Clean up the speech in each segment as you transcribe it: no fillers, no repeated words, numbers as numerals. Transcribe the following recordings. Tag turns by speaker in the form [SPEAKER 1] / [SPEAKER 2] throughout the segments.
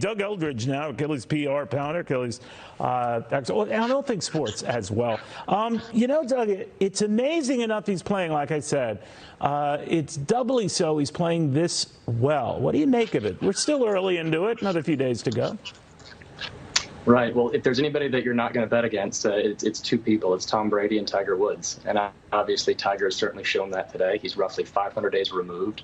[SPEAKER 1] Doug Eldridge now, Achilles PR pounder, Achilles, and I don't think sports as well. You know, Doug, it's amazing enough he's playing, like I said. It's doubly so he's playing this well. What do you make of it? We're still early into it, another few days to go.
[SPEAKER 2] Right. Well, if there's anybody that you're not going to bet against, it's two people. It's Tom Brady and Tiger Woods. And obviously, Tiger has certainly shown that today. He's roughly 500 days removed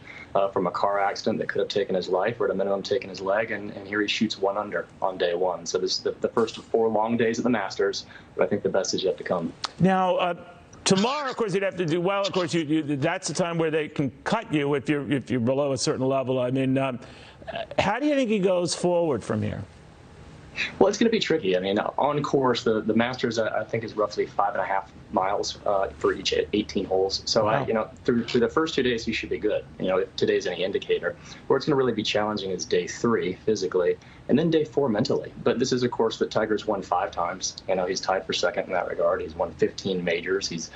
[SPEAKER 2] from a car accident that could have taken his life or at a minimum taken his leg. And here he shoots 1 under on day one. So this is the first of 4 long days at the Masters. But I think the best is yet to come.
[SPEAKER 1] Now, tomorrow, of course, you'd have to do well. Of course, that's the time where they can cut you if you're below a certain level. I mean, how do you think he goes forward from here?
[SPEAKER 2] Well, it's going to be tricky. I mean, on course, the Masters, I think, is roughly 5.5 miles for each 18 holes. So,
[SPEAKER 1] wow.
[SPEAKER 2] Through the first 2 days, he should be good. If today's any indicator. Where it's going to really be challenging is day 3 physically, and then day 4 mentally. But this is a course that Tiger's won 5 times. He's tied for second in that regard. He's won 15 majors. He's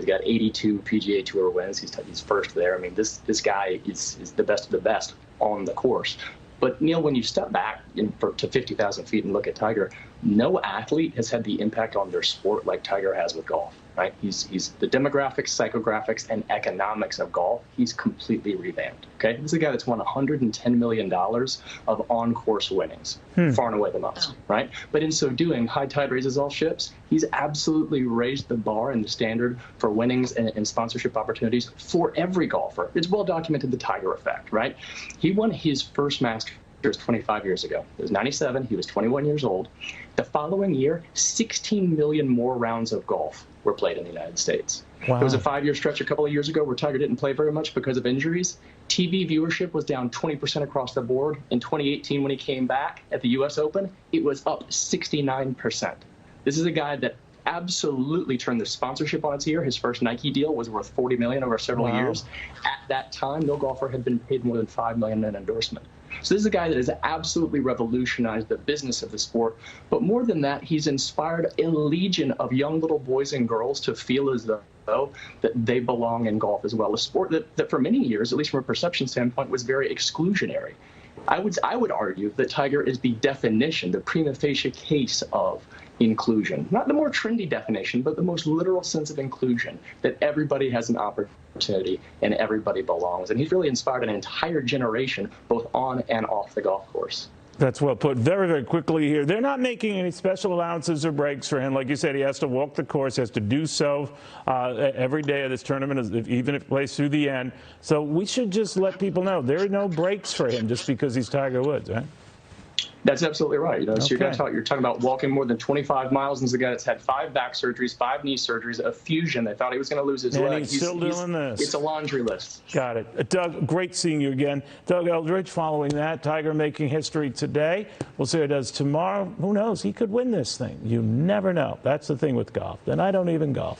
[SPEAKER 2] got 82 PGA Tour wins. He's first there. I mean, this guy is the best of the best on the course. But, Neil, when you step back to 50,000 feet and look at Tiger, no athlete has had the impact on their sport like Tiger has with golf, right? He's the demographics, psychographics, and economics of golf. He's completely revamped, okay? This is a guy that's won $110 million of on-course winnings, far and away the most, right? But in so doing, high tide raises all ships. He's absolutely raised the bar and the standard for winnings and sponsorship opportunities for every golfer. It's well documented, the Tiger effect, right? He won his first Masters 25 years ago. It was 97. He was 21 years old. The following year, 16 million more rounds of golf were played in the United States.
[SPEAKER 1] Wow.
[SPEAKER 2] There was a 5-year stretch a couple of years ago where Tiger didn't play very much because of injuries. TV viewership was down 20% across the board. In 2018, when he came back at the U.S. Open, it was up 69%. This is a guy that absolutely turned the sponsorship on its ear. His first Nike deal was worth $40 million over several years. At that time, no golfer had been paid more than $5 million in endorsement. So this is a guy that has absolutely revolutionized the business of the sport. But more than that, he's inspired a legion of young little boys and girls to feel as though that they belong in golf as well. A sport that for many years, at least from a perception standpoint, was very exclusionary. I would argue that Tiger is the definition, the prima facie case of inclusion. Not the more trendy definition, but the most literal sense of inclusion, that everybody has an opportunity and everybody belongs. And he's really inspired an entire generation, both on and off the golf course.
[SPEAKER 1] That's well put. Very, very quickly here. They're not making any special allowances or breaks for him. Like you said, he has to walk the course, has to do so every day of this tournament, even if it plays through the end. So we should just let people know there are no breaks for him just because he's Tiger Woods, right?
[SPEAKER 2] That's absolutely right. So
[SPEAKER 1] Okay.
[SPEAKER 2] you're talking about walking more than 25 miles, and this is a guy that's had 5 back surgeries, 5 knee surgeries, a fusion. They thought he was going to lose his leg.
[SPEAKER 1] He's still doing this.
[SPEAKER 2] It's a laundry list.
[SPEAKER 1] Got it. Doug, great seeing you again. Doug Eldridge following that. Tiger making history today. We'll see what he does tomorrow. Who knows? He could win this thing. You never know. That's the thing with golf. Then I don't even golf.